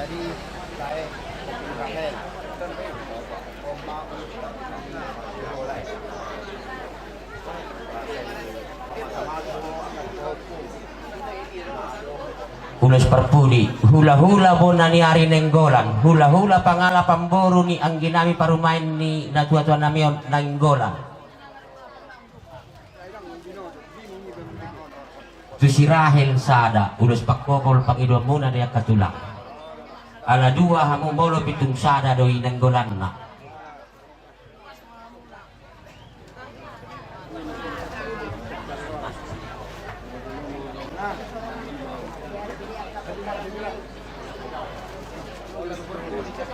Ulos perpudi hula-hula bonani ari nenggolan hula-hula pangala pamboro ni ang ginami parumain ni natua-tua nami nenggolan tu si Rahel sada ulos pakokol pangidwa muna dia katulang ala dua hamong bolo pitung sada doi nenggolan na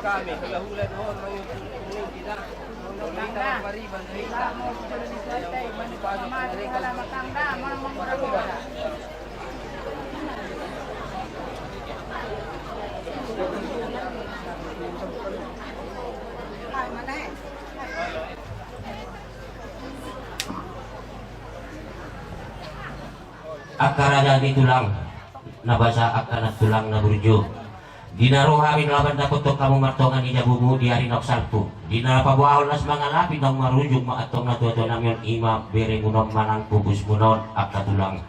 kami hula-hula doon mayroon kita kita mariban kita akar aja di tulang nabasa akar tulang na burjo dinarohamin laban dapat to kamu martongan di jabumu di hari nok salpu dina pabuahol nas mga lapid ng marujung maatong na tuwa namin ima berengunom manang pubus munon akka tulang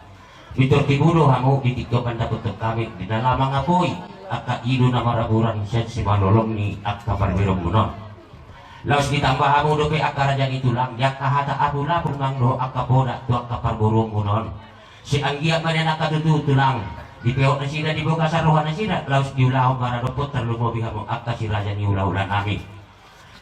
mitor tibudo hamu ditikdokan dapat to kami dinalamang apoy akka ilo na maraburan siya si manolong ni akka parberong munon laos ditambah hamu dope akka raja di tulang yak kahata abula purnang do akka poda to akka parberong munon si anggiak manen akka tulang di peok na sila di buka saruhan na sila laos di ulahong maradopot terlumobi mo akka si raja ni ula-ula namin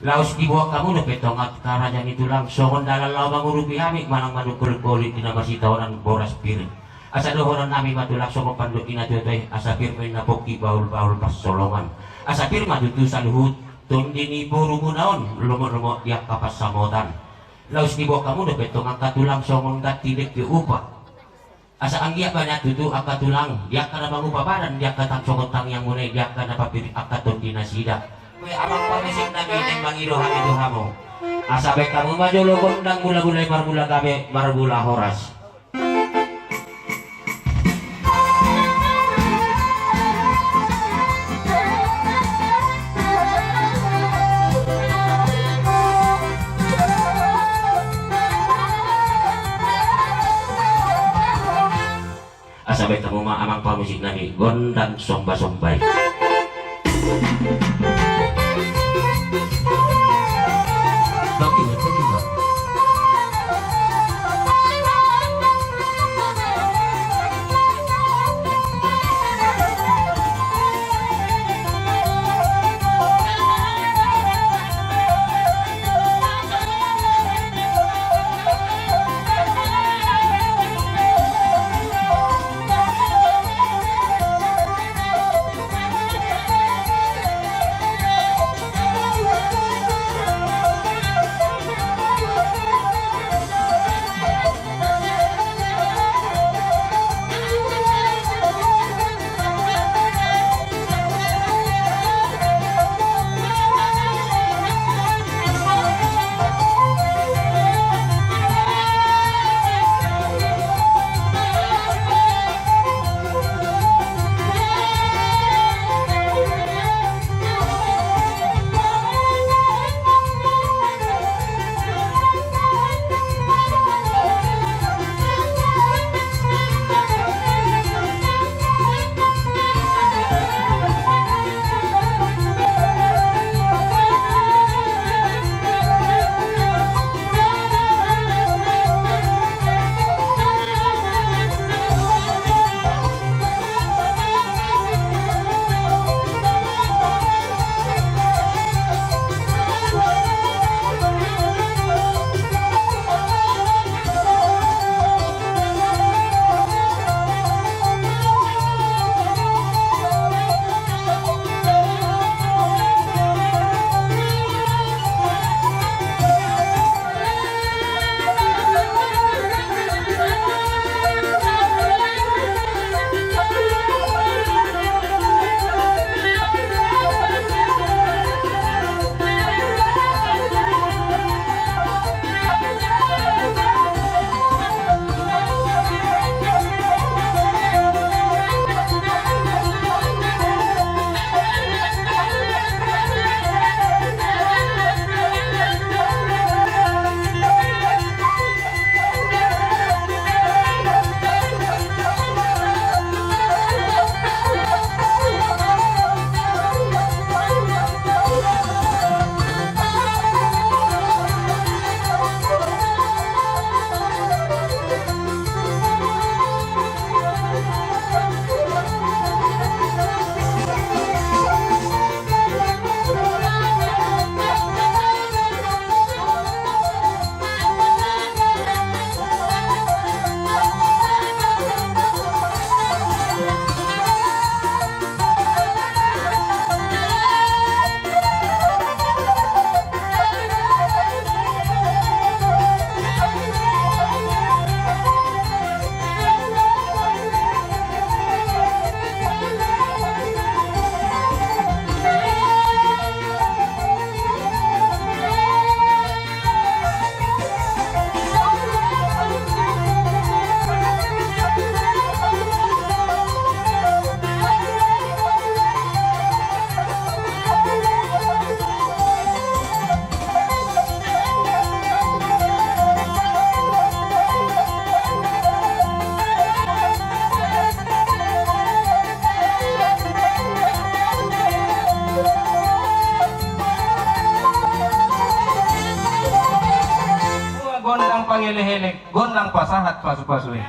laos di buwak kamu no petong at karaja ni tulang songon dalam law mangurupi kami manang manukul kulit na masitawanan boras pirin asa dohonan namin matulak songo pandok inatutoy asa pirmin na poki baul-baul pas solongan asa pirma dutusan luhut tundi ni buru munaon lumo-lumo diak kapas samotan laos di buwak kamu no petong at katulang songon datilik di upa asa anggiak banyak tutu akka tulang dia kana mangupaparan dia kata congotang yang mulai dia kana papir akka tondina sida we amang pamisik na mineng mangido hami duhamo asa baik kamu majolo kondang mula-mulai marbula kami marbula horas sampai kamu mah amang pamusik nami gondang somba-sombay panghelek-helek gondang pasahat pasu-pasu ini.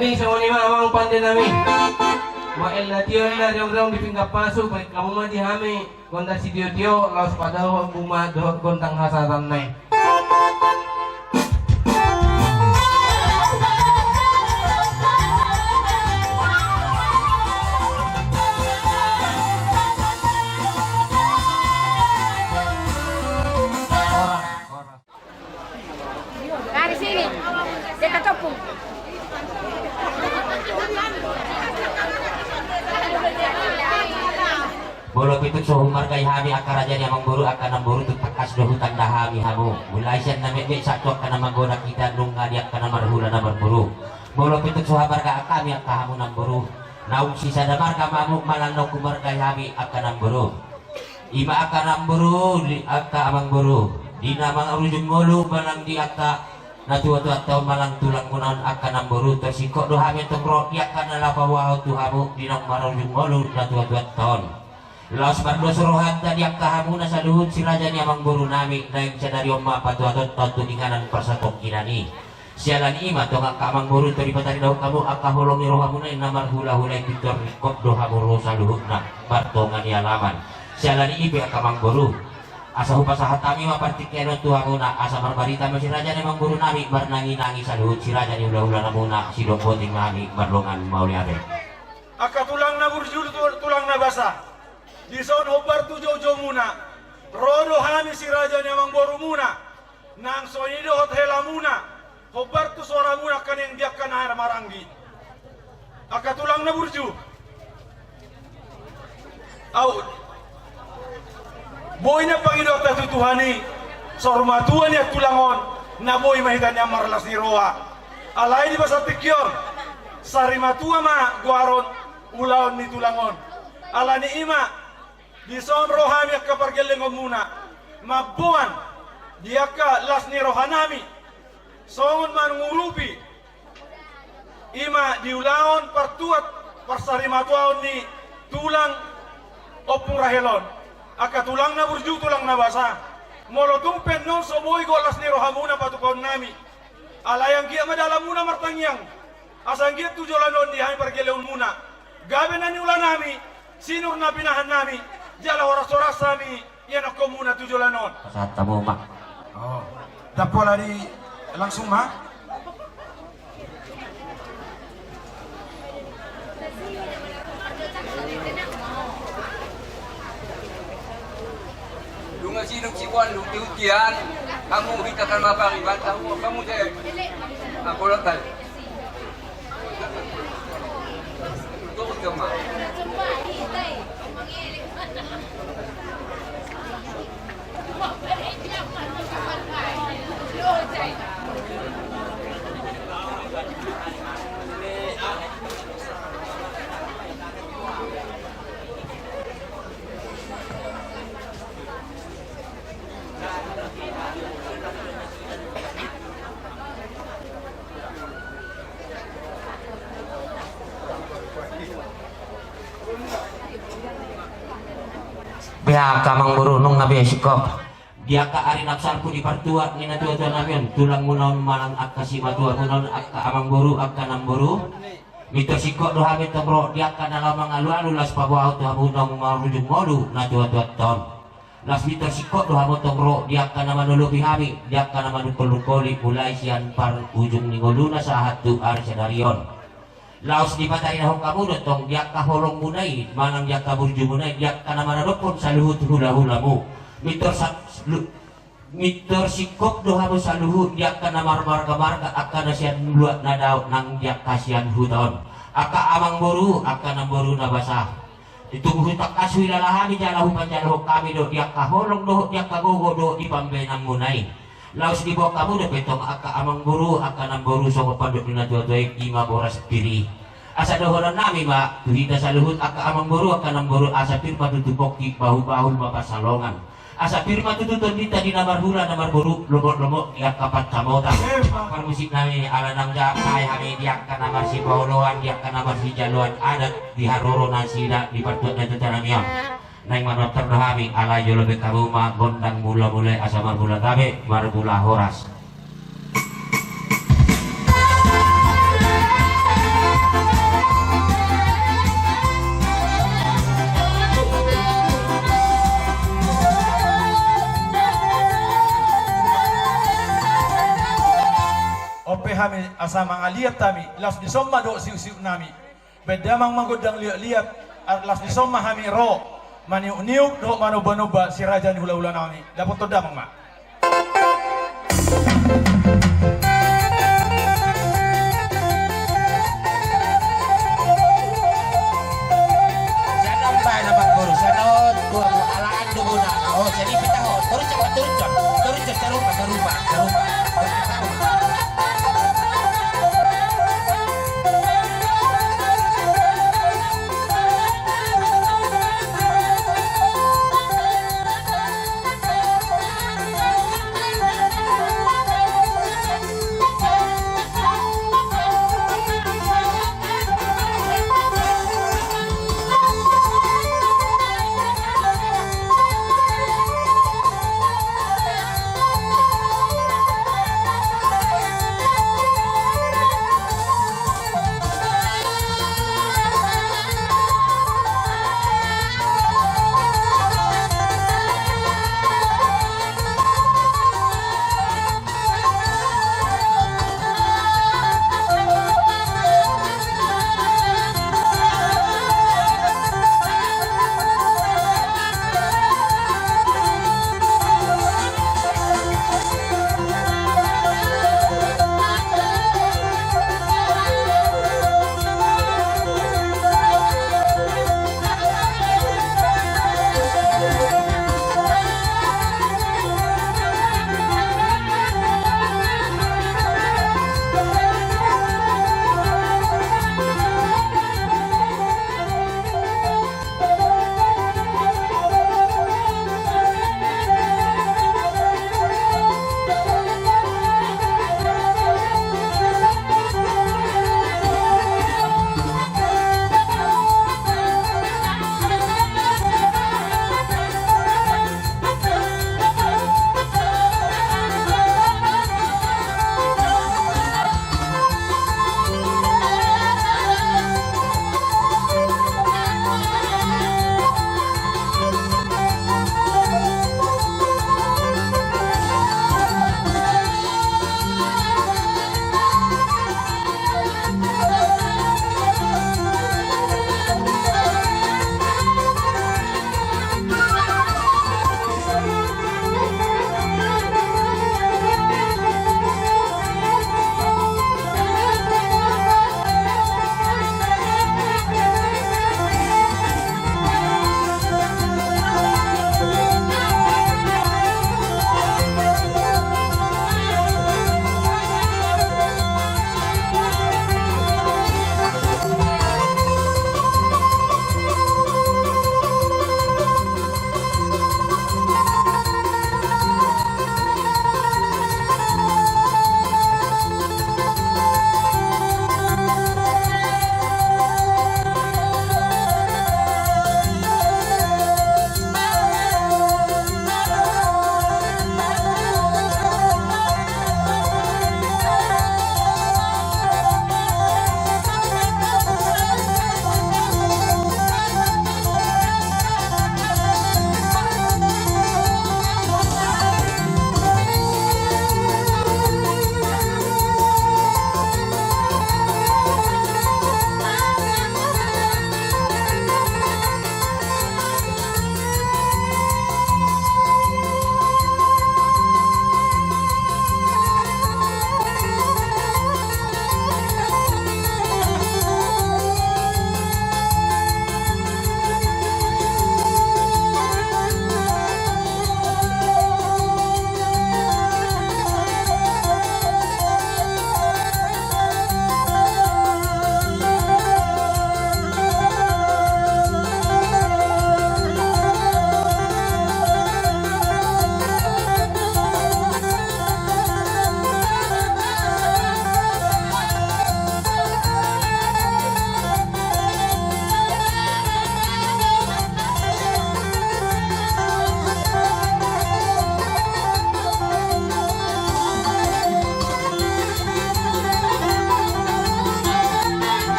Tadi semua ni mamang pandai nami. Wael latihan na daw di pinggap pasok, balik kamu mah dihami. Gonda si Tio laos pada buma doh gontang hasatan nai. Dari sini, dekat topung. Bolo pituk suhu margai hami akar aja amang buru akan namburu tu takas do hutan dahami hamu. Mulai sian namek mek satu akan manggoda kita nungga dia akan marhula namar buru. Bolo pituk suha marga kami akan hamu namburu. Naung sisa da marga mamu malang no kumargai hami akan namburu. Iba akan namburu di akan amang buru. Di nama urujung mulu malang di akan Natua-tua tau malang tulang munaon akan namburu tersikok do hami tengro dia akan nalapa wahau tu hamu di nama urujung mulu natua-tua ton. Laos bardo suruhan tadi yang kahamu nasa luhut si raja ni amang buru nami naik sadari omma patuatot tontu inganan persatok kinani sialan ima tonga kamang buru tadi patari daun kamu akaholong ni rohamu na namar hula-hula pitor kop dohamu rosa luhut na bartongan ni alaman sialan ibe kamang buru asa hupasahat kami mapartik keno tuhamu na asa marbarita si raja ni amang buru nami barnangi-nangi sa luhut si raja ni hula-hula namuna si dokoting nami barlongan mauliabe akatulang na burjul tulang na basa di son hobar tu jojo muna rodo hami si raja ni amang boru muna nang sonido hot hela muna hobar tu sora muna kaneng dia kana maranggi akatulang na burju au boy na pangidot na tutuhani sormatuan ya tulangon na boy mahitan niya marlas ni roa alay di basa tikyon sarimatua ma guaron ulaon ni tulangon ala ni ima di son rohami akka pargelengom muna mabuan dia ka las ni rohanami songon manungurupi ima diulaon partuat parsarimatuaon ni tulang opung rahelon akka tulang na burju tulang na basa molotung pennon soboy go las ni rohamuna patukon nami alayang kia madala muna martangyang asang kia tujolanon di hami pargeleon muna gabe na ni ulanami sinur na pinahan nami jala oras-oras sami yan ako muna tujolanon. saat tamu mak Oh, dapo lari langsung ma? Lunga sinong siwan, lutiutian, kamu hitakan mapariban, kamu saya, aku lantai. Turun ke mak. Biar kamang burunong nabi sikop dia ka ari napsalku di partuat ni natua-tua nabion tulang munaon malang akka si matua munaon akka amang buru akka namburu mito sikop do hami tobro dia ka nalamang alu-alu las pabuaw tu hamunong marujung molu natua-tua ton las mito sikop do hamo tobro dia ka namanulubi hami dia ka namanukol-nukoli mulai sian par ujung ningoluna sahat tu ari sadarion laos di patay na hong kamuno tong diak ka holong munay manang diak ka burju munay diak ka naman adopon sa luhut hula-hula mo mitor sikop doha mo sa luhut diak ka na marmarga-marga akka na siyan luat na daw nang diak ka siyan huton akka amang boru akka na boru na basa itubuhutak kasui lalahani jalahu panjalahu kami do diak ka holong do diak ka gogo do di pambenang munay laos di bawah kamu udah betong akka amang buru akka nang boru so kapandok na tuwa-tuwa ima boras piri asa dohoran nami ba tuhita sa luhut akka amang buru akka nang boru asa pirma tutupok di bahu-bahu mapasalongan asa pirma tututon dita di namar hula namar boru lomot-lomot di akka patkamota permusik nami ala nang ja kaya kami di akka namar si pauloan di akka namar si jaluan adat di haroro nasida di partuat na tutanamiam naing manot terdohami ala jolobe kabuma gondang mula mulai asa marbula gabe marbula horas hami asa mangaliat tami las di somma do siu nami bedamang manggodang liat las di somma hami ro maniu-niu do manoba-noba si raja ni hula-hula nami dapat to damang ma Sana mbak na guru sanod gua alaan duguna. Oh jadi kita turun cepat turun sarupa.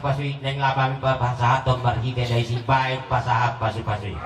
pasu-pasu neng lapang bahasa hatom barhite dari si baik pasahat pasu-pasu.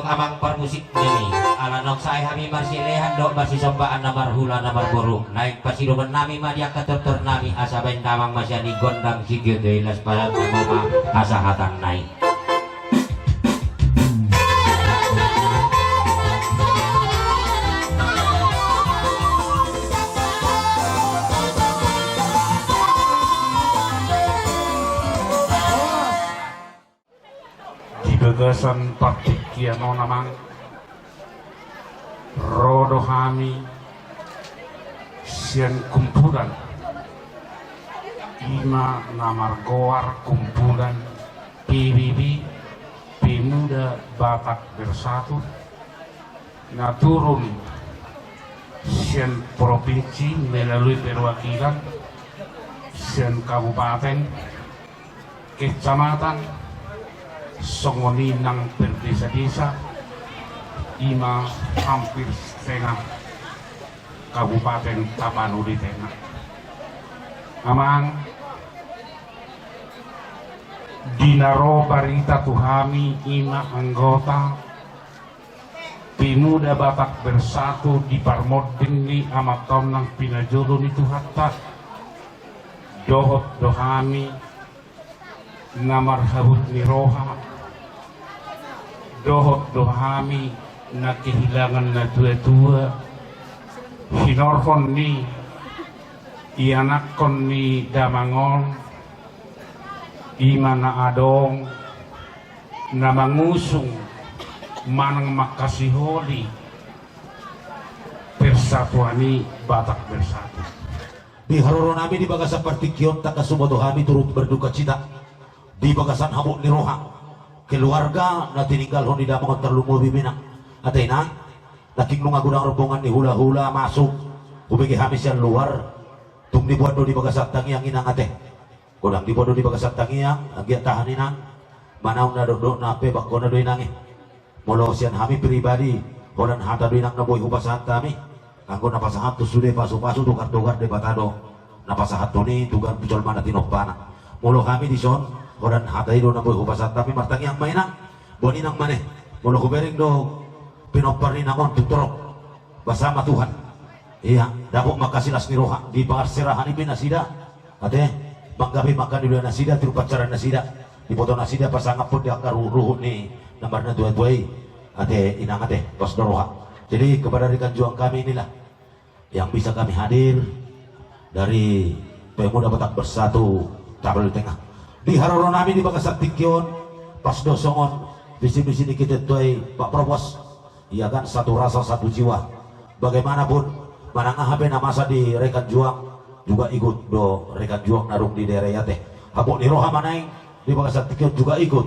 dok amang permusik nini alanok saya kami masih lehan dok masih sombaan namar hula namar burung naik pasiruban nami madia katur nami asa bain damang masih di gondang sigil delas pada nama asa hatan naik. Gagasan patikiano namang rodohami sian kumpulan ima namar goar kumpulan PBB Pemuda Batak Bersatu naturun sian provinsi melalui perwakilan sian kabupaten kecamatan songoni nang berdesa-desa ima hampir setengah Kabupaten Tapanuli Tengah. Amang dinaro barita tuhami ima anggota Pemuda Batak Bersatu di Parmodin ni amatom nang pinajulun itu hatta dohot dohami namar habut ni roha dohot dohami na kehilangan na tua-tua hinorhon ni ianakon ni damangon imana adong na mangusung manang makasiholi persatuani Batak Bersatu. Di haroro nami di bagasan partikion tak kasumodohami turut berduka cita di bagasan habuk ni roha keluarga na tininggal hon di damangon terlumo bibina atay na laking nung agudang rombongan ni hula-hula masuk ubigi hamis yan luar tung dibuat do di bagasan tangiang inang ate kodang dibuat do di bagasan tangiang agiat tahanin ang manaw na do na pe bako na do inangi molo siyan hami pribadi holan hata do inang naboy hubasahan kami anggo napasahat to sude pasu-pasu tukar-tukar de batado napasahat to ni tugar pucol mana tinopana molo kami di son holan hata do naboy hubasahan kami martangi ang mainang boninang maneh molo kubering do pinopar ni namon tuturok bersama Tuhan iya dapok makasilas ni roha di parserahan ni nasida ate manggabi makan di luar nasida tiru pacaran nasida di foto nasida pasangap pun di akar ruhut ni nambarnya tuai-tuai ate inang ate pas roha. Jadi kepada rekan juang kami inilah yang bisa kami hadir dari Pemuda Batak Bersatu Tapanuli Tengah di haroro nami di Bagasan Tikion pas dosongon visi-visi ni kita tuai Pak Propos iya kan satu rasa satu jiwa bagaimanapun manangah habe namasa di rekan juang juga ikut do rekan juang narung di daerah teh habuk di roha manaing di Bagasan Tikion juga ikut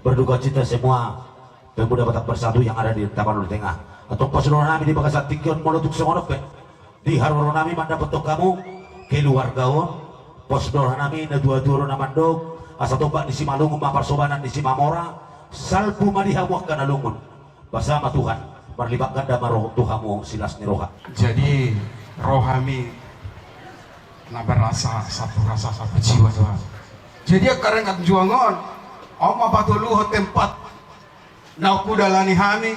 berduka cita semua Pemuda Batak Bersatu yang ada di Tapanuli Tengah atau pasulun nami di Bagasan Tikion molotuk semonok di haroro nami manda betok kamu keluargaon posdor nami na dua-dua namandog asa toba di Simalungun maparsobanan di Simamora salpu madihamuak kana lungun bersama Tuhan merlibatkan damar roh Tuhamu silas ni roha. Jadi rohami na berasa satu jiwa Tuhan. Jadi karena kan juangon oma patuluh tempat na kudalani hami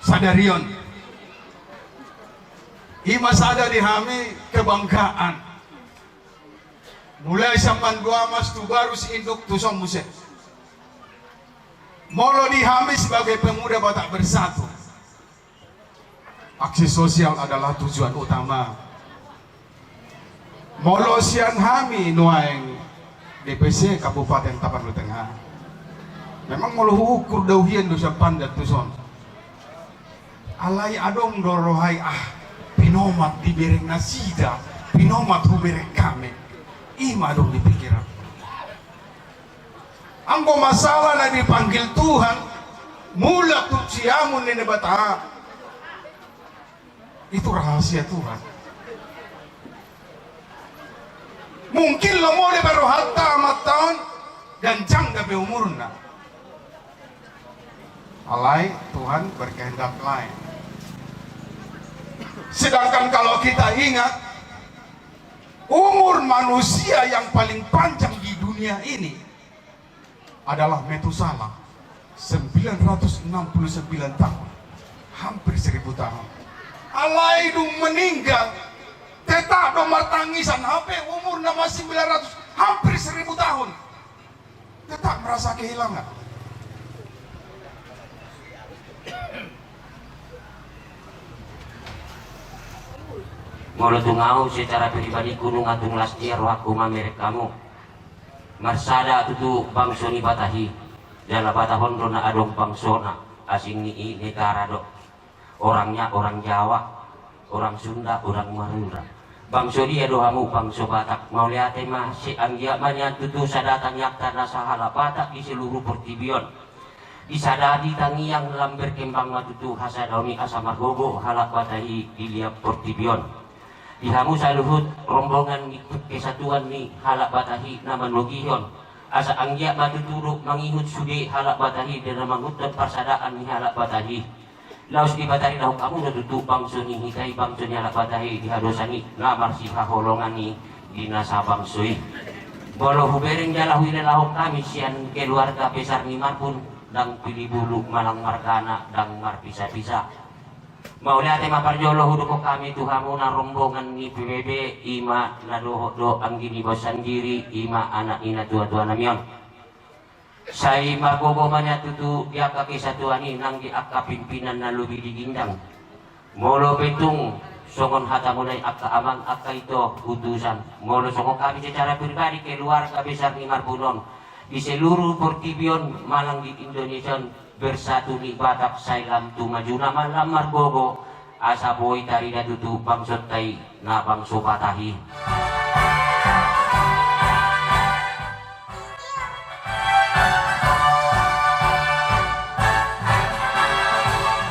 sadarion ima sadari hami kebanggaan mulai sampan gua mas tu baru si induk tu somuse molo di hami sebagai pemuda Batak Bersatu aksi sosial adalah tujuan utama molo sian hami nuaeng DPC Kabupaten Tapanuli Tengah memang molo ukur dauhian dosa pandat tuson alai adong dorohai pinomat di bereng nasida pinomat hubereng kami ima dong dipikiran anggo masalah na dipanggil Tuhan mula tuciamun ni bata itu rahasia Tuhan mungkin lo mau baru hatta amat tahun dan jangka be umurna alai Tuhan berkehendak lain. Sedangkan kalau kita ingat umur manusia yang paling panjang di dunia ini adalah Metusala 969 tahun, hampir 1000 tahun. Alai dong meninggal, tetap dong martangisan, HP umur nama 900, hampir 1000 tahun, tetap merasa kehilangan. Molo tungau secara pribadi kunung atung lastia rohaku mamerek kamu marsada tutu bangsoni batahi jala batahon rona adong bangsona asing ni negara do orangnya orang Jawa, orang Sunda, orang Madura. Bangso dia dohamu bangso Batak mau lihat mah si anggia manya tutu sadatan yakta nasahala Batak di seluruh pertibion disadari tangiang dalam berkembang matutu hasadauni asamargogo halak batahi diliap pertibion dihamu saluhut rombongan kesatuan ni halak batahi nama logion asa anggia matuturu mangihut sude halak batahi dan mangutan persadaan ni halak batahi laos di batari lahu kamu natutu bangso ni hikai bangso ni halak batahi dihadosani ngamar si haholongan ni dinasa bangsoi bolo hubereng jalahu ilalahok kami sian keluarga besar ni marpun dang pilih bulu malang markana dang mar bisa-bisa mau lihat maparjolo huduko kami tuhamu na rombongan ni PBB ima na do anggini bosan diri ima anak ina tua-tua namion say magogo manya tutu diaka kesatuani nang diaka pimpinan na lubi digindang molo betung songon hatamunay akka amang akka ito utusan molo songon kami secara pribadi keluarga besar ni Marpunon di seluruh Portibion malang di Indonesia bersatu di Batak Sailam tu majuna malam margogo asa boy tarida tutu bangsot tay na bangso batahi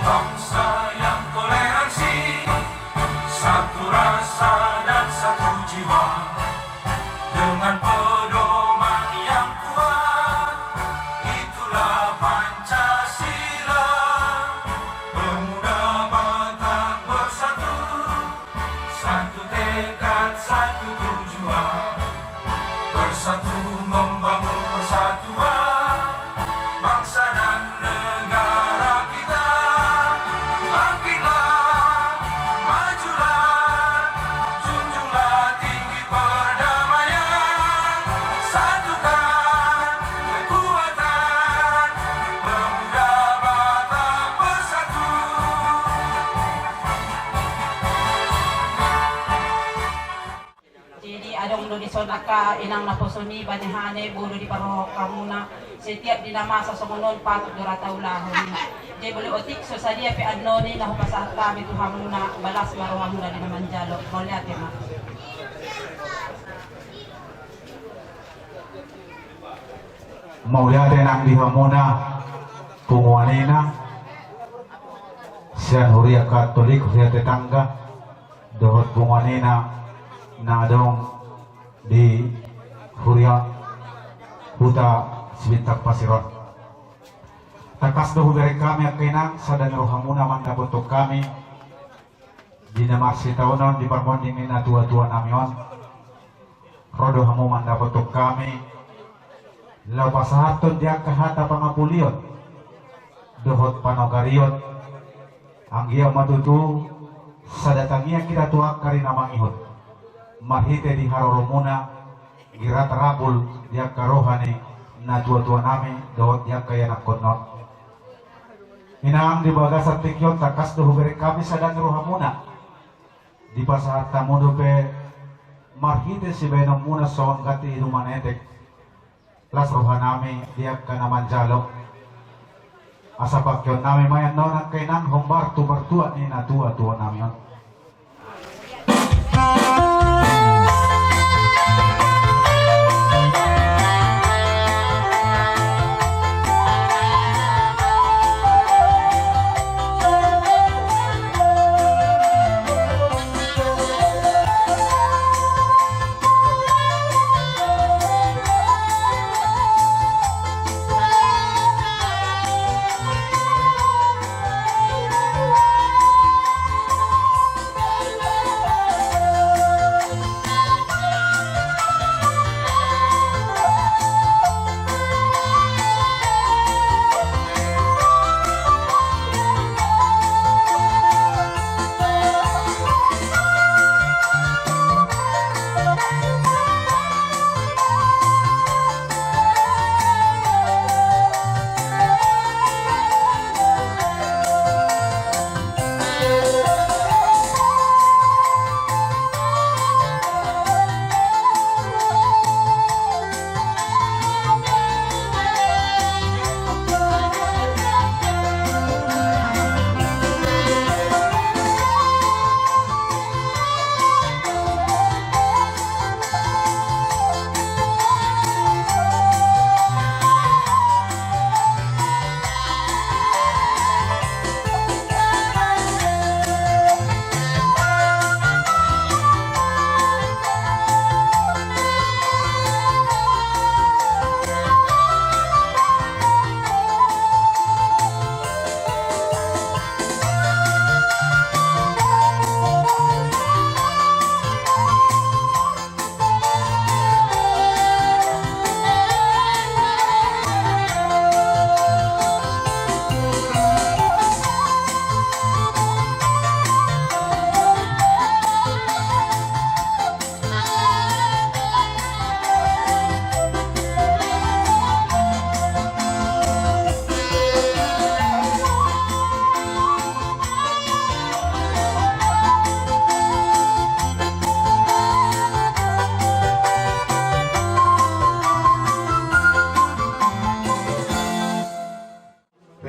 bangsa yang toleransi, satu rasa dan satu jiwa, dengan pedoman yang kuat, itulah Pancasila. Pemuda Batak bersatu, satu tekad, satu tujuan, bersatu membangun persatuan bangsa dan negara kita. Bangkitlah, majulah, junjunglah tinggi perdamaian, satukan kekuatan pemuda Batak bersatu. Jadi adong do disonaka inang naposoni banihane bulu di paro kamuna setiap dinama sa sumunod patut durata ulahon. Jadi boleh otik so sadia pe adnoni na hupasah kami tu hamuna balas maruhamuna di namanjalo. Boleh ate ma. Maulia nang di hamuna kumuanina sian huria katolik huria tetangga dohot kumuanina na dong di huria huta Sibintak Pasirot. Takas dohu beri kami akinang sadang rohamuna manda bentuk kami di namarsi tahunan di parmonding ina tua-tua namion rodo hamu manda bentuk kami lau pasahaton dia kahata pangapulion dohot panogarion anggia matutu sadatangia kita tuak karina mangihut mahite di haroromuna girat rabul dia karohani na tua-tua nami dohot dia kaya nakotnot inang di baga satikyon takas dohu beri kami sadang rohamuna di pasahat tamudo pe marhite si benom muna soang gati inuman etek las rohanami dia kana manjalo asa pakyon nami mayan nona kainang hombar tu bertua ni na tua-tua nami on.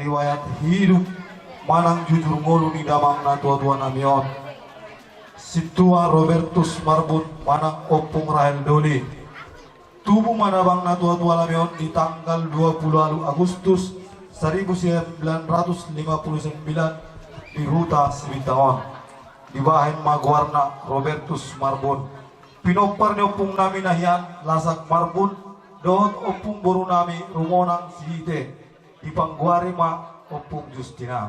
riwayat hidup manang jujur ngolu ni damang na tua-tua namion. Situa Robertus Marbun manang opung Rahel Doli. Tubuh manabang na tua-tua namion di tanggal 20 Agustus 1959 di Huta Sibitaon. Di bahen magwarna Robertus Marbun. Pinopar ni opung nami nahian lasak Marbun dohot opung boru nami rumonang sihite di pangguari ma opung Justina.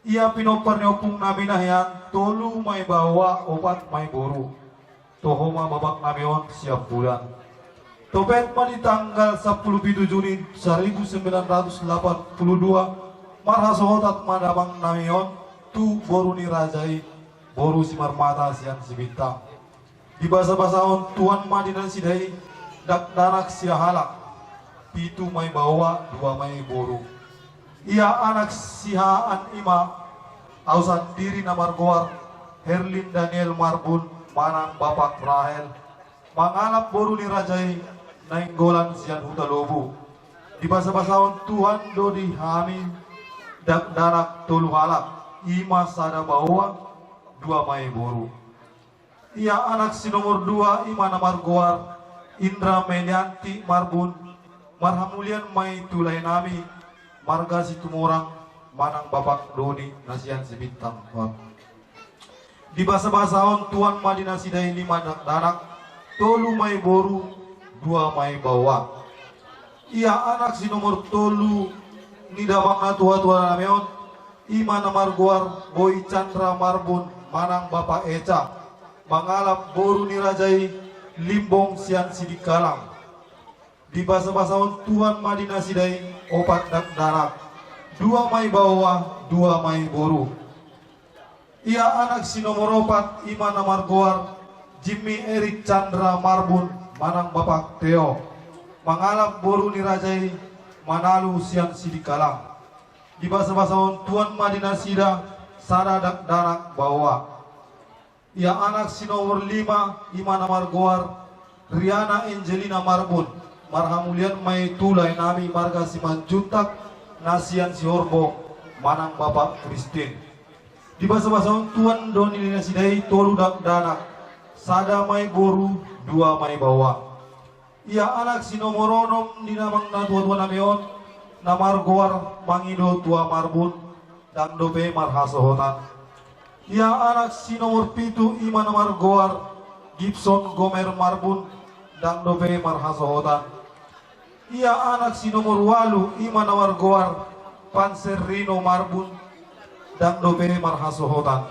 Ia pinopar ni opung nami nahian tolu may bawa opat may boru. Tohoma babak namion siap bulan. Topet ma di tanggal 17 Juni 1982 marhasohotat madabang namion tu boru ni rajai boru si marmata sian si bintang. Di basa-basaon tuan madinan sidai dak danak sia halak pitu may bawa dua may boru. Ia anak sihaan ima ausan diri na margoar Herlin Daniel Marbun manang bapak Rahel mangalap boru ni rajai nainggolan sian huta lobu. Di basa-basaon tuan do dihami dak danak tulu halak ima sada bawa dua may boru. Ia anak si nomor 2 ima na margoar Indra Melianti Marbun marhamulian may tulay nami marga si tumurang manang bapak Doni nasian si bintang. Di basa-basaon tuan madina siday 5 danak tolu may boru 2 may bawa. Ia anak si nomor 3 nidabang na tua-tua namion ima na margoar Boy Chandra Marbun manang bapak Eca mangalap boru ni rajai limbong sian sidikalang. Di basa-basaon tuan madina sidai opat dak danak 2 may bawa 2 may boru. Ia anak si nomor 4 ima na margoar Jimmy Eric Chandra Marbun manang bapak Teo mangalap boru ni rajai manalu sian sidikalang. Di basa-basaon tuan madina sida sada dak danak bawa. Ia anak si nomor 5 ima na margoar Riana Angelina Marbun marhamulian may tulay nami marga si Manjuntak nasian si Horbo manang bapak Christine. Di basa-basaon tuan doni nina sidai tolu dak danak sada may boru 2 may bawa. Ia anak si nomor 6 dinamang na tua-tua namion na margoar Mangido tua Marbun dan dope marhasohotan. Ia anak si nomor 7 ima na margoar Gibson Gomer Marbun dan dope marhasohotan. Ia anak si nomor 8 ima na margoar Panser Rino Marbun dan dope marhasohotan.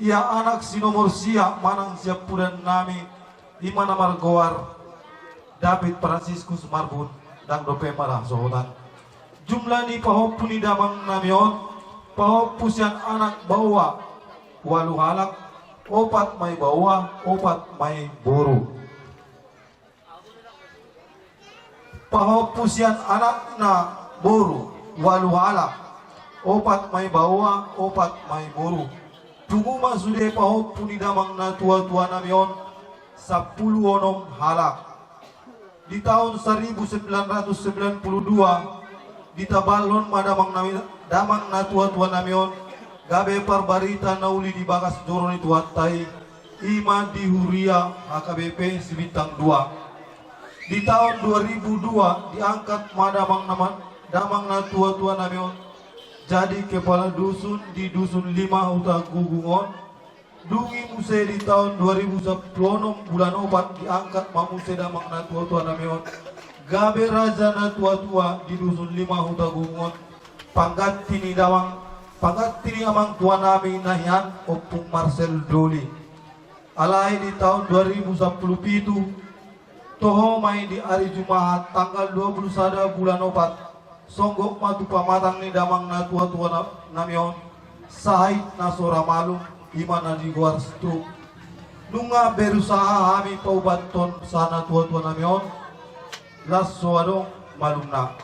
Ia anak si nomor sia manang siap pudan nami ima na margoar David Franciscus Marbun dan dope marhasohotan. Jumlah ni pahop puni damang namion pahop pusian anak bawa 8 halak 4 may bawa 4 may boru. Pahop pusian anak na boru 8 halak 4 may bawa 4 may boru. Tungu masude pahop puni damang na tua-tua namion 10 halak. Di tahun 1992 ditabalon madamang damang na tua-tua namion gabe parbarita nauli di bagas joron itu hatai ima di Huria HKBP Sibintang 2. Di tahun 2002 diangkat madamang damang na tua-tua namion jadi kepala dusun di dusun 5 Huta Gugungon. Dungi muse di tahun 2010 bulan 4 diangkat mamuse damang na tua-tua namion gabe raja na tua-tua di dusun 5 Huta Gugungon panggat tini damang pangkat tini amang tuan nami nahian opung Marcel Doli. Alai di tahun 2010 toho may di hari Jumat tanggal 21 bulan 4 songgok matu pamatang ni damang na tua-tua namion sahit na sora malum ima na di guar struk. Nunga berusaha kami paubaton sana tua-tua namion las soadong malum na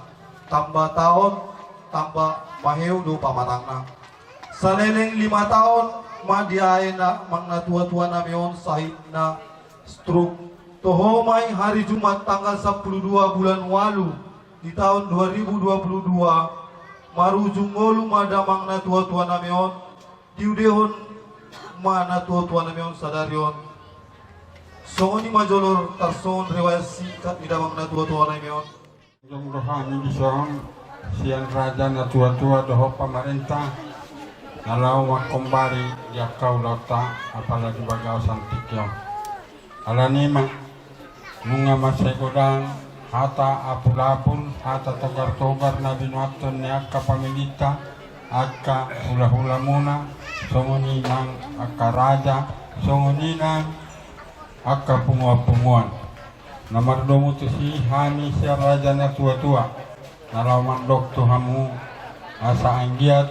tambah tahun tambah maheu do pamatangna. Saleleng 5 tahun madiaye na mga tua-tua namion sahit na stroke. Toho may hari Jumat tanggal 12 bulan 8 di tahun 2022 marujung ngolu madamang na tua-tua namion diudehon mana tua-tua namion sadarion songoni majolor tarson riwayat singkat di damang na tua-tua namion jong rohani disong sian raja na tua-tua doho pemerintah nalau makombari dia kau lota apalagi bagau santikyo alani mak munga masai godang hata apul-apul hata togar-togar na binuaton ni akka pamilita akka hula-hula muna songoni nang akka raja songoni nang akka punguan-punguan namardomu tu si hani siya raja na tua-tua nalau mandok tuhamu asa anggiat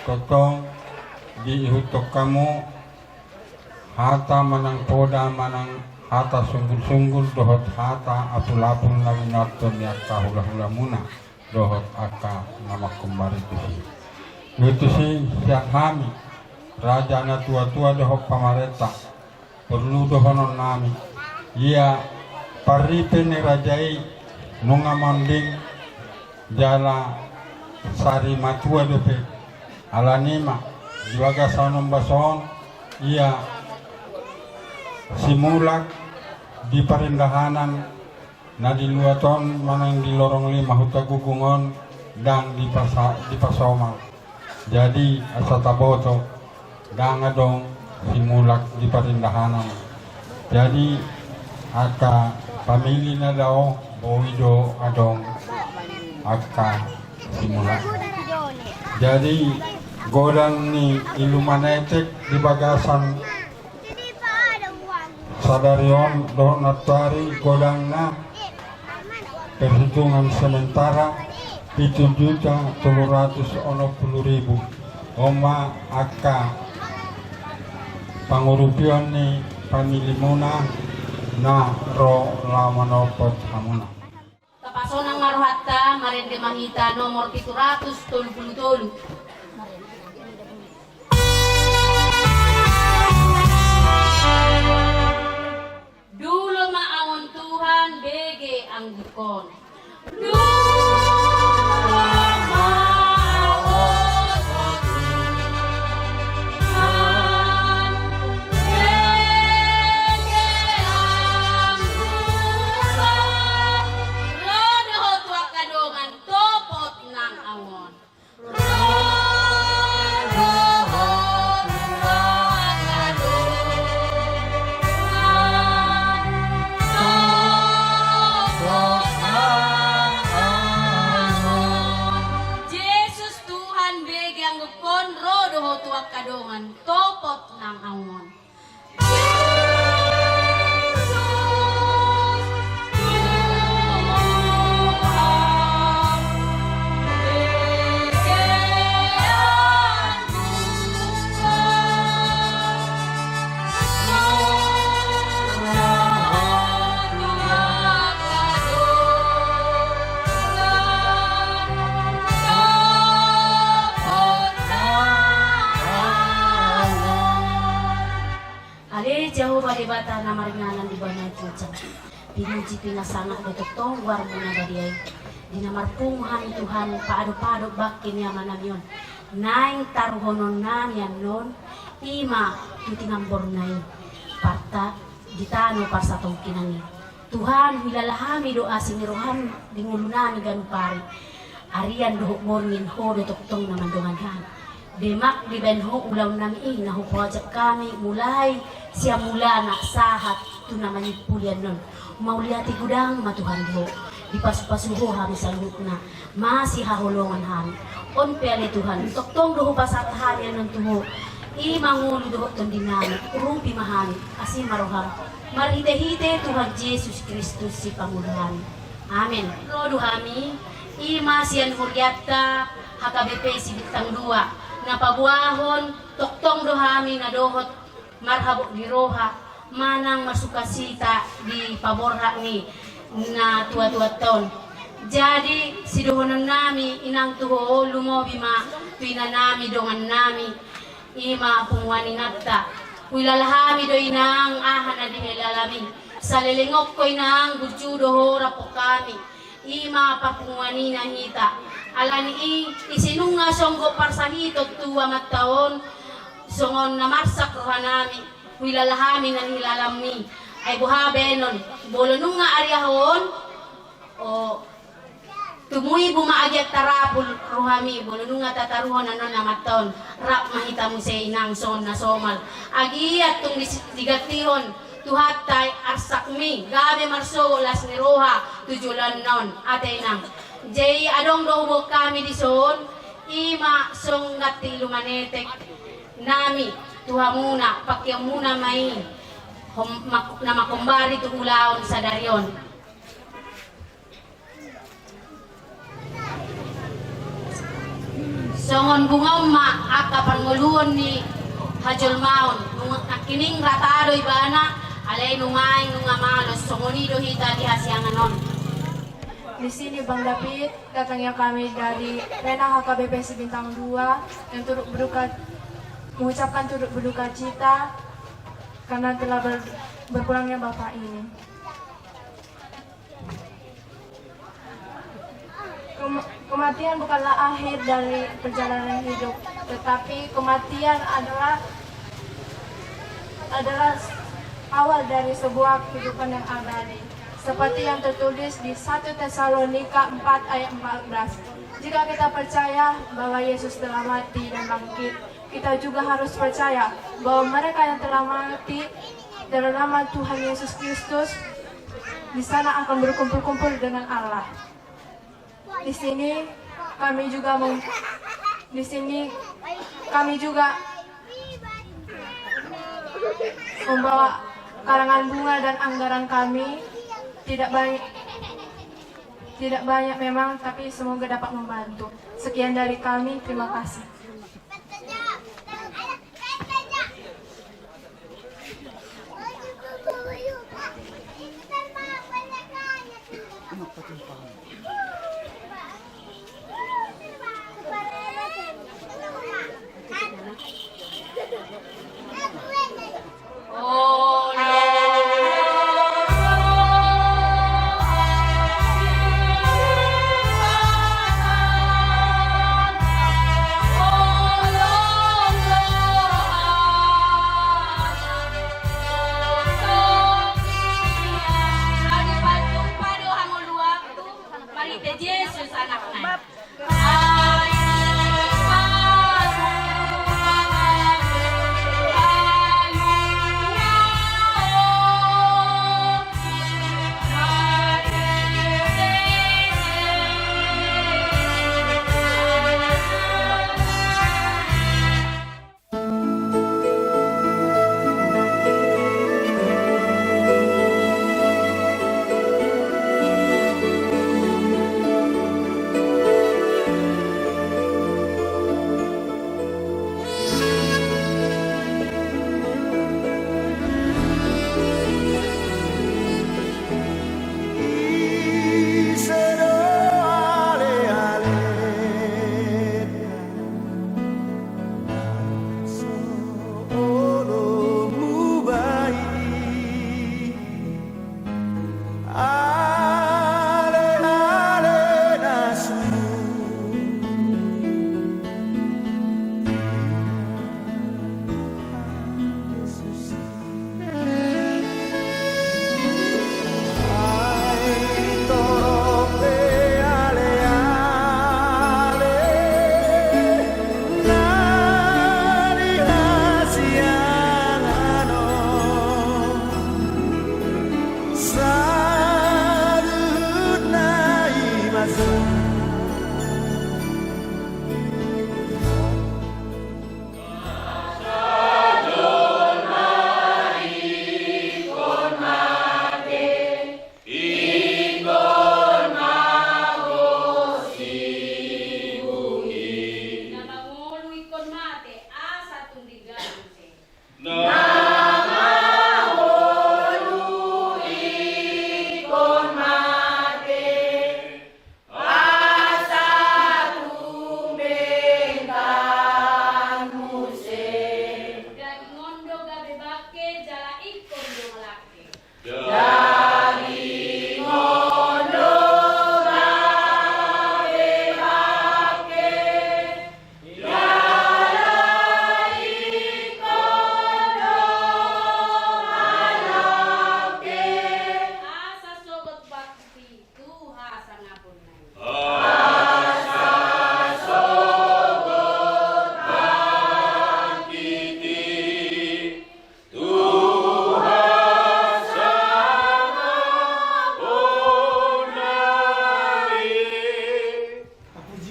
totong diihutok kamu hata manang poda manang hata sunggul-sunggul dohot hata apul-apul lagi naton ya kahula-hula muna dohot aka nama kembali itu sih siap kami raja na tua-tua dohot pamareta perlu dohonon nami ia paripe ni rajai nunga manding jala sari matua dope alanima diwaga sanom bason ia simulak di parindahanan na di luaton manang di lorong lima huta gugungon dan di pasomang jadi asa taboto dan adong simulak di parindahanan jadi aka pamili na daw boido adong aka simulak jadi godang ni ilumanetek di bagasan sadarion do natari godang na perhitungan sementara 7.360.000 oma aka pangurupion ni pamili muna na ro lamanopot hamuna Tapasonang maruhatta marende mahita nomor 733 Dulo maawon Tuhan bege ang bukon. Dulo maawon Tuhan bege ang bukon. Rodo tua kadongan topot ng awon. Kadongan topot ng awon. Jauh balibata na maringanan di banay kucang pinuji pinasangat dotok tongwar muna gadiay dinamarpungan Tuhan paado-paado bakin yaman namyon naing taruhonon namyan non ima tutinambor nain parta ditano pasatong kinani Tuhan hilalahami doa sinirohan dingulunani ganupari arian dohok mornin ho dotok tong naman donganhan demak di benho ulaw nami na hupojak kami mulai siya mula na sahat tu namanya pulian nun mauliati gudang matuhan ho di pasu-pasuho kami sa luhut na masih hahulongan kami on pele Tuhan toktong doho pasat harian nun tuho imangulu doho tondinami urupi mahali asin maroham marhite-hite Tuhan Yesus Kristus si Panguluhan amin rodo kami ima siyan huryatta HKBP si Bintang 2 napabuahon toktong dohami na dohot marhabok di roha manang masukasita di paborha ni na tua-tua ton jadi sidohonan nami inang tuho lumobi ma tuina nami dongan nami ima pungwani natta wilalahami do inang ahan adi helalami salelengok ko inang burju doho rapok kami ima papunganina hita alani isinunga songgo parsahito tuwa mataon songon namarsak rohanami wilalahami na hilalami ay buhabenon bolonunga aryahon o tumuy bumaagyak tarapul rohami bolonunga tataruhon ano namaton rap mahita mo sa inang son na somal agi at tung digatihon tuhatay arsakmi gabe marso las ni roha tujulan non atay nang jay adong dohubok kami di son ima songgat ti lumanetek nami tuha muna pakyang muna may na makumbari tu ulaon sa daryon. Songon bungam ma akapan nguluon ni Hajol Maon kining ratado ibana alay nungay nungamalos songonido hita di hasyanganon. Di sini Bang David, datangnya kami dari Rena HKBP Bintang 2 yang turut mengucapkan turut berduka cita karena telah berpulangnya Bapak ini. Kematian bukanlah akhir dari perjalanan hidup, tetapi kematian adalah awal dari sebuah kehidupan yang abadi. Seperti yang tertulis di 1 Tesalonika 4 ayat 14. Jika kita percaya bahwa Yesus telah mati dan bangkit, kita juga harus percaya bahwa mereka yang telah mati dalam nama Tuhan Yesus Kristus di sana akan berkumpul-kumpul dengan Allah. Di sini kami juga membawa karangan bunga dan anggaran kami. Tidak banyak memang, tapi semoga dapat membantu. Sekian dari kami, terima kasih.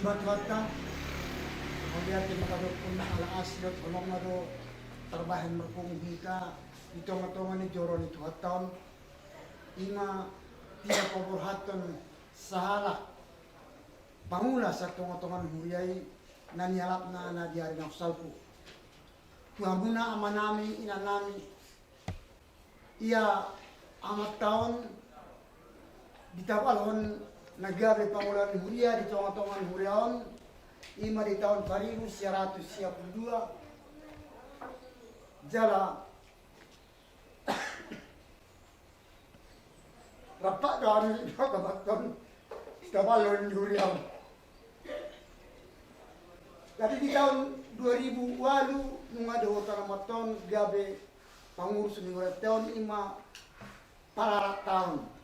Ibat wata, kemudian di makadukun alaas dot ulong na do terbahan merkung hika itongatongan ni joron itu haton ima tidak paborhaton sahala pangula sa tongatongan huyai nanialap na diari nafsalpu tuhamuna amanami inanami ia amat tahun ditawalhon nagabe pangulan huria di tongatongan huriaon ima di tahun 1952 jala rapat dari kabaton kabalon huriaon. Jadi di tahun 2000 walu ada otaramaton gabe pangurus minggu tahun ima para tahun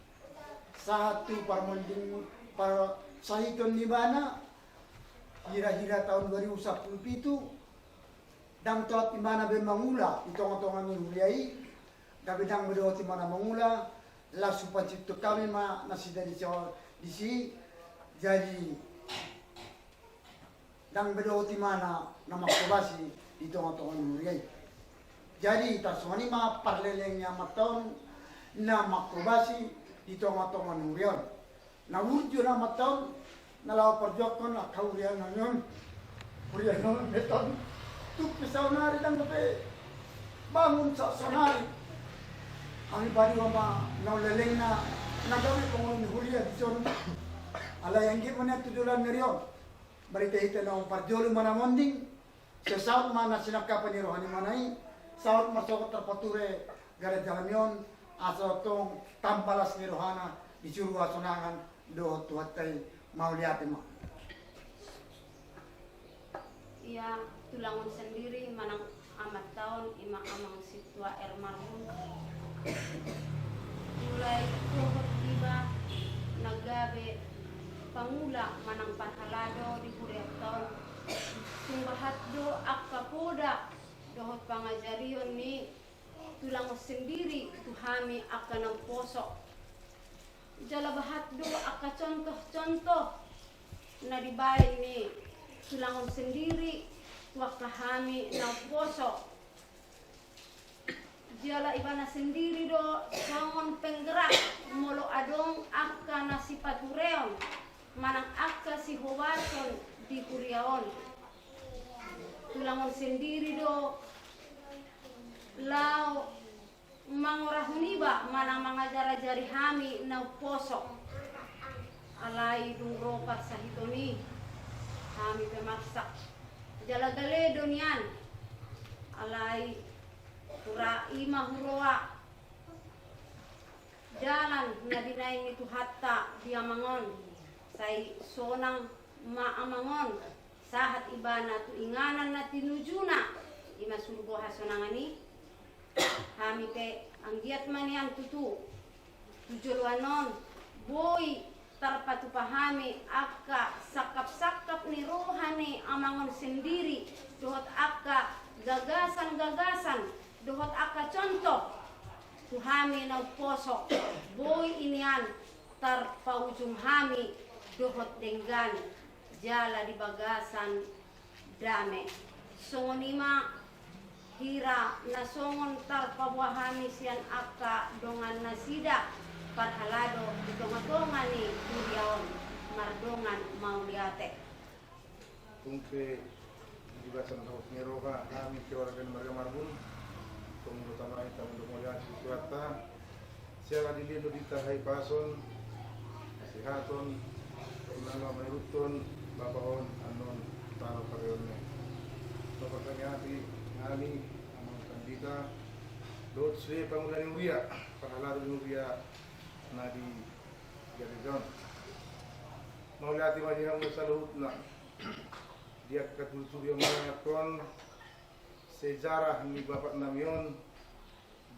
satu parmonding para sahiton di mana kira-kira tahun 2010 itu dang telat di mana ben mangula itong-itongan ni huliai gabe dang berdoa di mana mangula la supacito kami ma nasida di si jadi dang berdoa di mana nama kobasi itong-itongan huliai jadi tasmani ma parlelengnya maton na makrobasi di tonga-tonga nurian. Na wujud na maton na lawa perjokon na kaurian na yun. Urian na meton. Tuk pisaw na rin ang gabi. Bangun sa sanay. Ang ibari wa ma nauleleng na nagawi kong hulian di son. Alayang mo na tudulan na riyon. Barita-hita na ang parjolo manamonding. Sa saot man na sinakapan ni Rohani Manay. Saot masokot terpature gara jalan yon. Asa tong tampalas ni Rohana disuruh asunangan do tuhatai mau lihat ma. Ia tulangon sendiri manang amat tahun ima amang sitwa ermarhum. Mulai tuhut tiba nagabe pangula manang panhalado di huriak tahun. Sumbahat do akapoda dohot pangajarion ni tulang sendiri tuhami akan ng posok. Jalabahat do aka contoh-contoh na dibalik ni tulang sendiri wakahami ng posok. Jala ibana sendiri do sangon penggerak molo adong aka nasipatureon manang aka si howason di kuriaon. Tulangon sendiri do lau mangorahuniba manang mga jara-jari hami na posok alay dungropat sa hitoni hami pemaksak jalagale donyan alay turai mahuroa jalan na dinay nito hatta diamangon say sonang maamangon sahat iba na tuinganan na tinujuna imasurgo hasonangani kami ke anggiat manian tutu tujuluanon boy tarpatupahami akka sakap-sakap ni rohani amangon sendiri dohot akka gagasan-gagasan dohot akka contoh tuhami na posok boy inian tarpaujung hami dohot denggan jala di bagasan dame songonima hira nasongon tarpawahani siyan akka dongan nasida parhalado itongatongan ni Turiaon mardongan mauliate Tungke juga sanahos ngeroka kami keluarga Maria Marbun tunggu tamai tamu mulia sisuata siapa dilindo ditahai pason sihaton nama merutun bapaon anon taro kareone seperti hati kami amankan kita dot swe pangulan Nuria pahalaro Nuria nadi Jarijon mau lihat wajah saluhutna dia ketutur yang mengakon sejarah ni bapak namion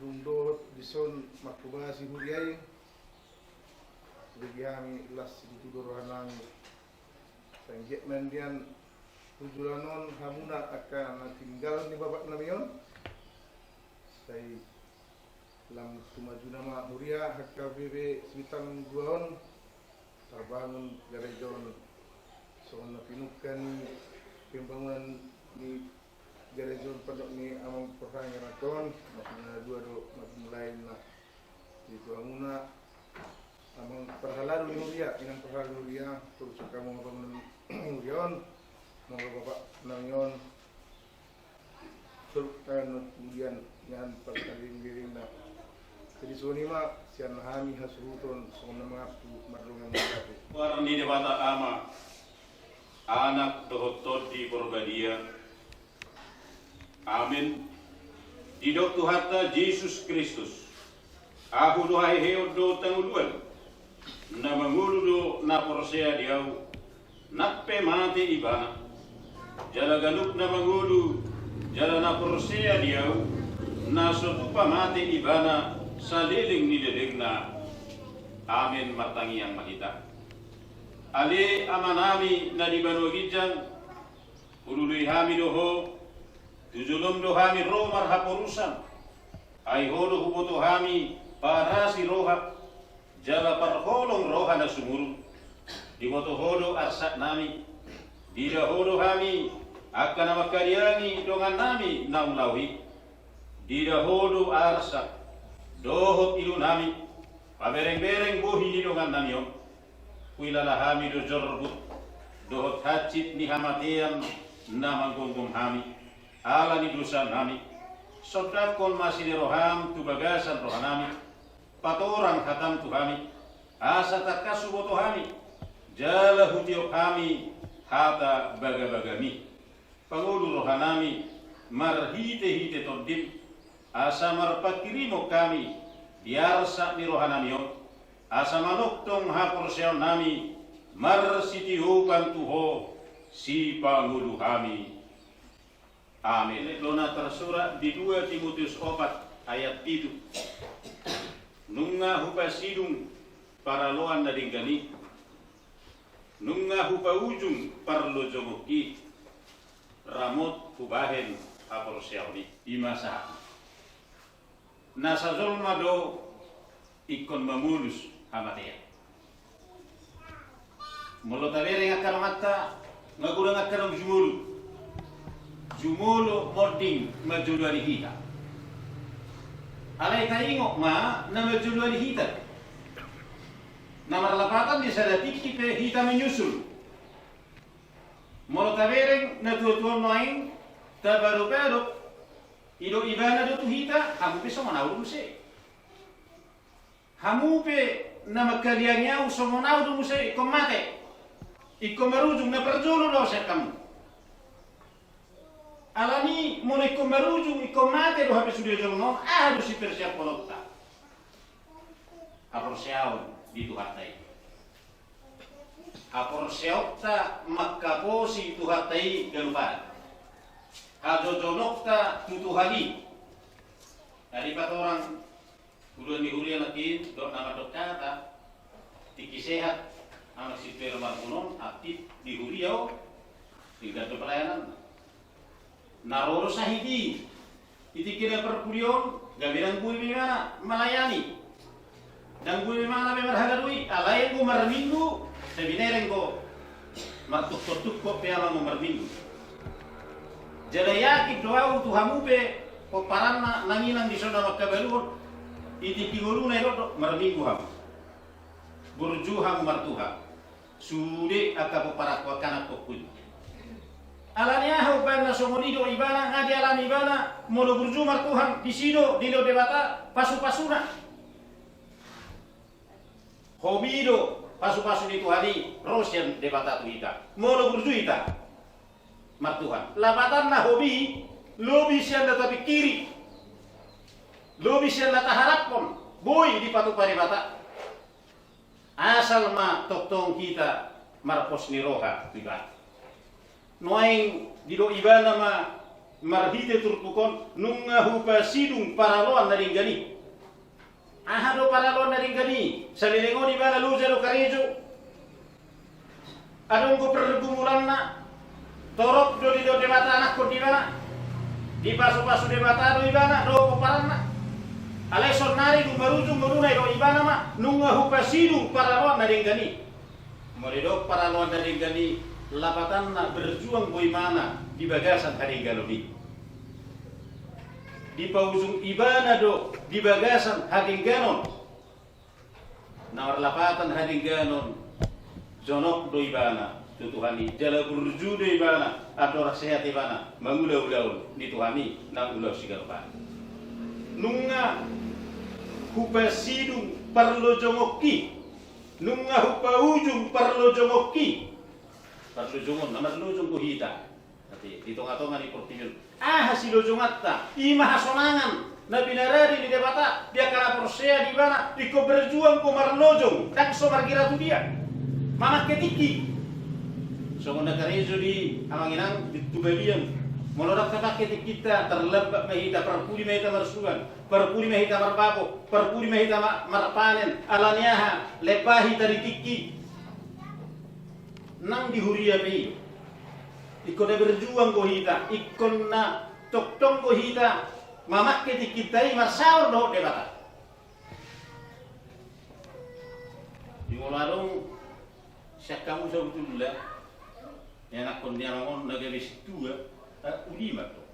dungdot dison makubasi huriai bagi kami las ditudur hanang sanjek mandian tujulanon hamuna akan tinggal di bapak namion saya lam tumaju nama huria HKBB Smitang Guaon terbangun gerejon pinukan pembangunan di gereja pondok ni amang perhanya raton na dua do mulai na itu amuna amang perhalaru ni dia dengan perhalaru dia terus kamu bangun yon mau bapak nangyon terus kemudian yang perkalian giring na jadi suni ma sian hami hasuton sona mengaptu marlungan mengaptu warni debata ama anak dohotot di Borbadia. Amin. Didok Tuhatta Yesus Kristus. Aku dohai heot do tanguluan. Na mangulu do na porsea diau. Nappe mate ibana. Jala galuk na mangulu. Jala na porsea diau. Na sotupa mate ibana. Saliling ni dedeng na. Amin matangi yang makita. Ali amanami na di Banogijang ulului hami doho tujulum dohami romar haporusan ay hodo huboto hami parasi roha jala parholong roha na sumuru di boto hodo arsak nami dida hodo hami akan makariani dongan nami naulawi dida hodo arsak dohot ilu nami pabereng-bereng bohi di dongan nami om kuilala hami do jorbut dohot hacit ni hamatian na manggonggong hami ala ni dosa nami sodakon masih ni roham tu bagasan rohanami patorang hatam tu hami asa takasu boto hami jala hutiok hami hata baga-bagami pangulu rohanami marhite-hite toddim asa marpakirimo kami biarsa ni rohanami om asa manuktong haporseon nami marsitihukan tuho si pangulu kami. Amin. Lona tersurat di 2 Timotius 4 ayat 7. Nunga hupa sidung para loan na dinggani. Nunga hupa ujung parlo jomoki. Ramot hubahen haporseon ni imasa. Nasa zolma do ikon mamulus hamatea. Molo tavere ngakar mata ngagura ngakar jumulu. Jumulu mording majulwari hita. Alai kaingo ma na majulwari hita. Namar lapatan di sada tikki pe hita menyusul. Molo tavere na tuan main tabaru-baru ido ibana do tu hita kamu bisa manawur se. Hamupe na magkaliangyaw sa monaw do mo sa ikomate. Ikomarujung na perjolo daw sa kamu. Alani mo na ikomarujung ikomate do hape sudia jolno do si persiap polokta. Aporsiaw di tuhatay. Aporsiawta makaposi tuhatay galupan. Kajojonokta tutuhali. Dari orang Udah ni hulian lagi, dok nama dokter, tiki sehat, anak si perempuan kuno aktif di huliau, tidak ada pelayanan. Naroro sahidi, itu kira perkulion, gabiran bui mana melayani, dan bui mana memang hargai, alai ku marminggu, sebenarnya ko martuk ko piala marminggu. Jadi yakin doa untuk hamupe, ko paranna nanginang di sana makabalur. Iti pingulu na ito marminggu ham burju ham martuha sude akapo parakwa kanak kokun alania hau na somonido ibana ngadi alam ibana mono burju martuham disido dilo debata pasu-pasuna hobido pasu-pasu di tuhani rosian debata tu ita mono burju ita martuhan labatan na hobi lobi sian tapi kiri lo bisa nata harapon boy di patu paribata asal ma toktong kita marpos ni roha tiba noeng di do ibana ma marhite turpukon nunga hupa sidung paraloan naringgani ahado paraloan naringgani salilengon ibana luja do karejo adong ko pergumulan na torok do di do debata anak ko di bana di pasu-pasu debata do ibana do ko paranna alai sornari du marujung marunai do ibana ma nunga hupa sidung paraloan naringgani moridok paraloan naringgani lapatan nak berjuang boimana di bagasan Haringgaloni. Di pausung ibana do di bagasan Haringganon. Nawar lapatan Haringganon jonok do ibana tutuhani jala burju do ibana adora sehat ibana mangulau-ulau dituhani nang ulau sigaropan. Nunga hupa sidung parlo jongoki nunga hupa ujung parlo jongoki parlo jongon namar lojong ko hita ati ditonga-tonga ni portiyon hasil lojong atta ima hasonangan na binarari ni debata dia kana persea di mana iko berjuang ko marlojong tak so margira tu dia mamak ketiki so ngona karejo di amanginang ditubalian Molorak kakak kita terlebak mahita perpuli mahita marsuan, perpuli mahita marbabo, perpuli mahita marpanen, alaniaha lepahi dari tiki. Nang dihuria pi, ikon na berjuang ko hita, ikon na toktong ko hita, mamak kita marsaur doh debata. Di molarong siya kamu sa betul lah, yang nak kondian ngon nagawis tua. Ulima to.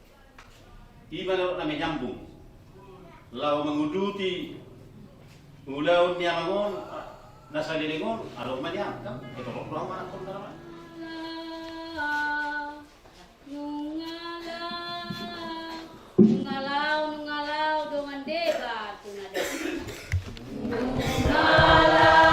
Iba na namin nyambung. Lao menguduti ulau niya mangon nasa lilingon araw man yan. Ito ko lang man akong dalaman. Nungalaw dengan deba tunada. Nungalaw.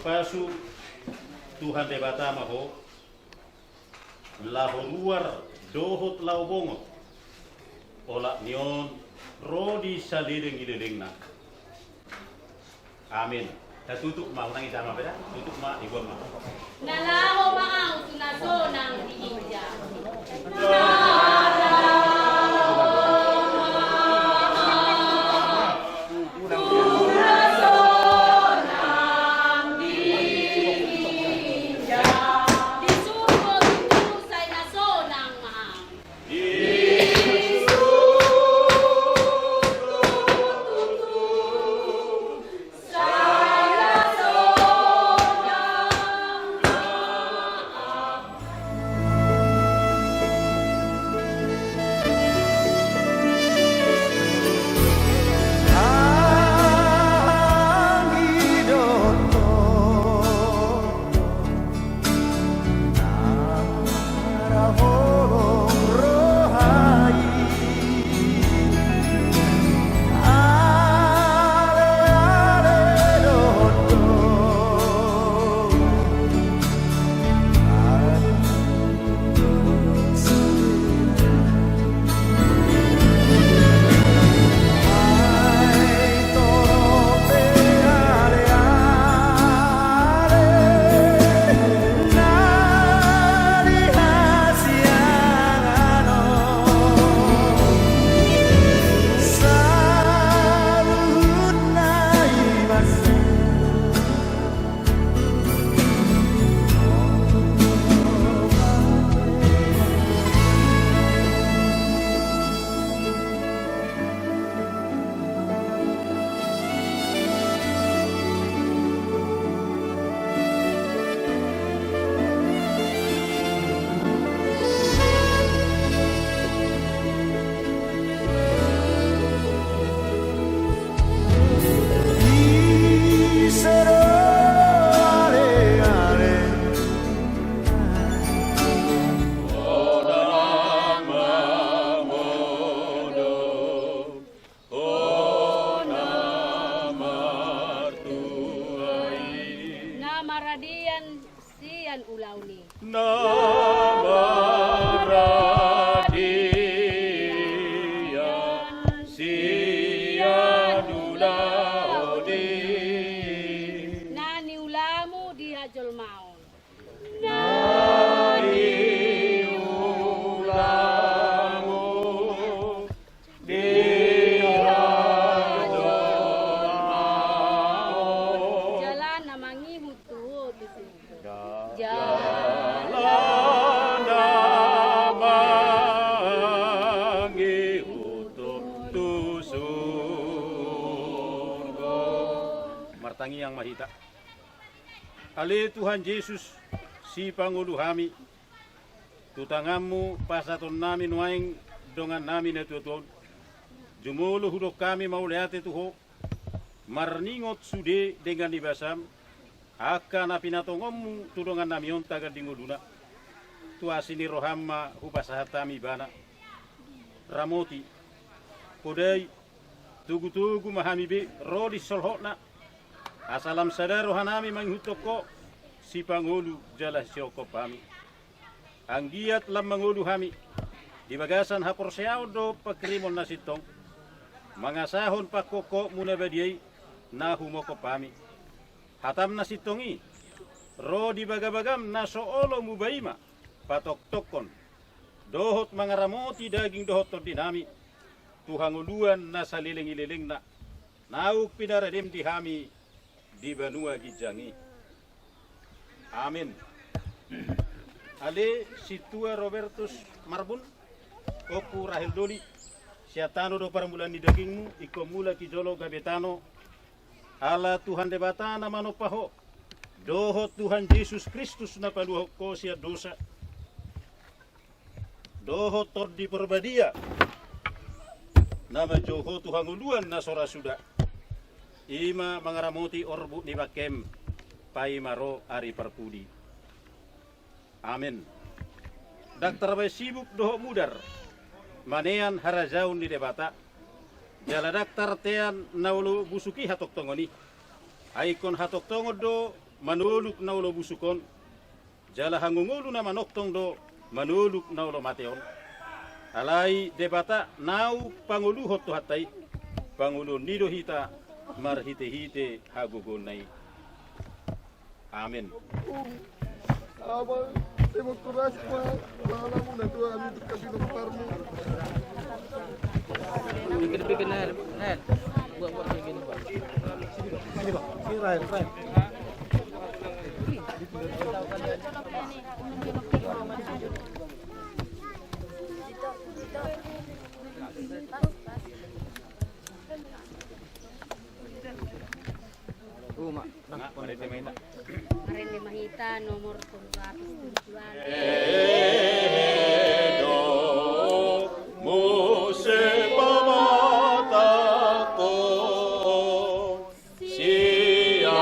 Pasu Tuhan debata maho lahoruar dohot lau bongot ola nion rodi salireng na. Amin. Tutup ma unang isama beda tutup ma ibon ma Nalaho maang tunasonang diinja. Nani ulamu dihajol maun. Jalan namangi hutu di situ. Jalan namangi hutu tu surga. Martangi yang mahita. Ale Tuhan Yesus si Pangulo kami, tutangamu pasaton nami nuaing dongan nami na tuton, jumulo hudok kami mauliate tuho, marningot sude dengan ibasam, akan apinatongomu tudongan nami on taga dinguduna, tuasini rohamma hupasahatami bana, ramoti, kodai, tugu-tugu mahami be, rodi solhotna, asalam sadar rohanami manghutoko, si Pangulo jala syoko pami. Ang giat lam mangulu hami, di bagasan hapor siyaw do pagkrimon na sitong, mga sahon pakoko muna badiyay na humoko pami. Hatam na sitongi, ro di bagabagam na soolo mubayma, patok-tokon, dohot mga ramoti daging dohot to dinami, tuhanguluan na sa liling-ililing na, nauk pinaradim di hami, di banua gijangi. Amin. Ale situa Robertus Marbun, oku Rahel Doli, siatano do paramulan di dagingmu, iko mula kijolo gabetano, ala Tuhan debata na manopaho, doho Tuhan Yesus Kristus na paluho ko siya dosa, doho tor di perbadia, nama joho Tuhan uluan na sora suda, ima mangaramoti orbu ni bakem, paimaro ari perpudi. Amin. Daktar bay sibuk doho mudar, manean harajaun di debata, jala daktar tean naulu busuki hatok tongoni, aikon hatok tongo do manuluk naulo busukon, jala hangungulu na manoktong do manuluk naulo mateon, alai debata nau panguluhot to hatai, pangulo nido hita marhite-hite hagugunay. Amin. Abang, demokrasi malamu na tuwa kami kasi doktermu. Bikin Ner, buat kayak gini Pak. Sini Pak, sini Ryan. Mak, nak Marite Mahita. Marite Mahita nomor 272. Edo muse pamatako siatano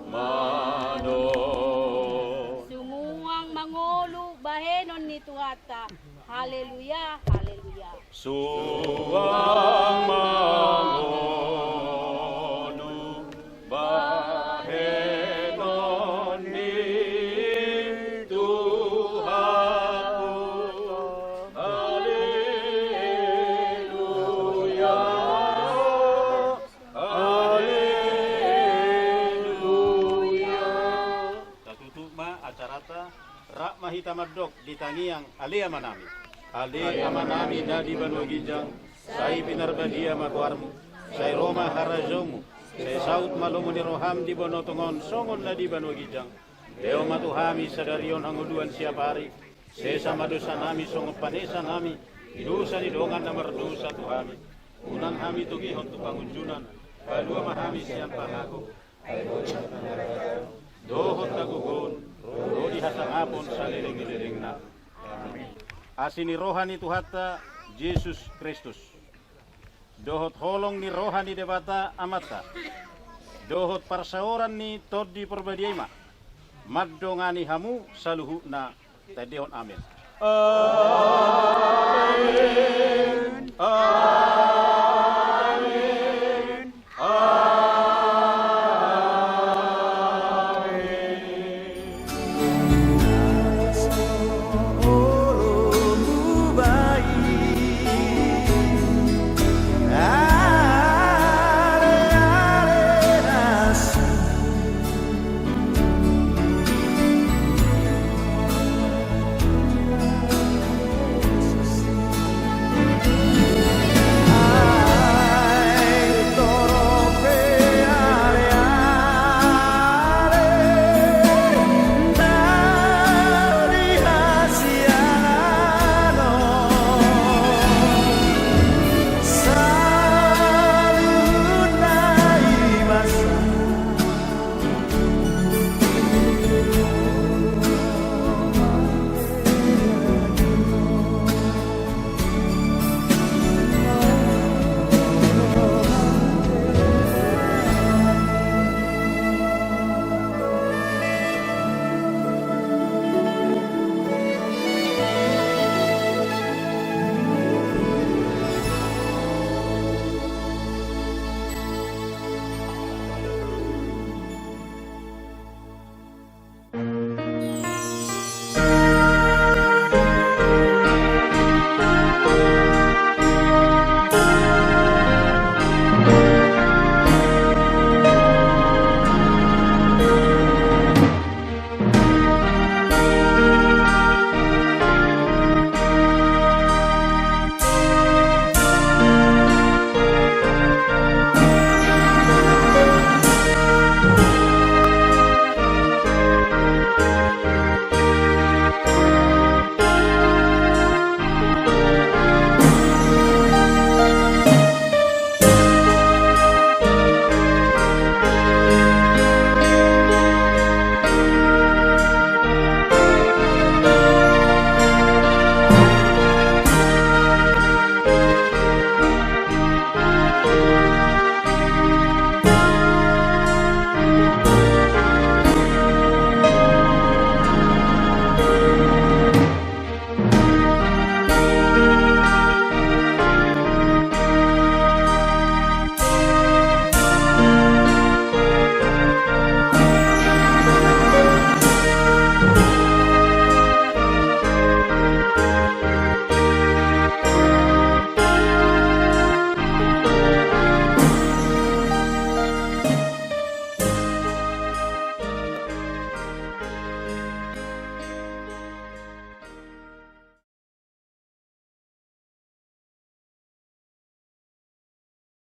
mano. Sumuang mangolo bahenon ni Tuhata. Haleluya, haleluya. Suang mangonu bahenon ni Tuhanku. Haleluya, haleluya. Tatutu ma acarata rak mahita madok di tangiang alia manami. Ali amanami na di banwagijang, say pinarbadia matuarmu, say Roma harajomu, say saut malumu ni roham di bonotongon, songon na di banwagijang, Deo matuhami sadarion hanguluan siapari, say samadosa nami songon panesa nami, idusa ni dongan na mardusa tuhami, unang hami tugihon tu pangunjunan, palua mahami siyan pangako, dohot nagugon, rodi hasangapon sa liling-liling na. Asini rohani Tuhata Yesus Kristus. Dohot holong ni rohani debata amata. Dohot parsaoran ni todi perbadiaima. Maddongani hamu saluhu na tadehon amin. Amin.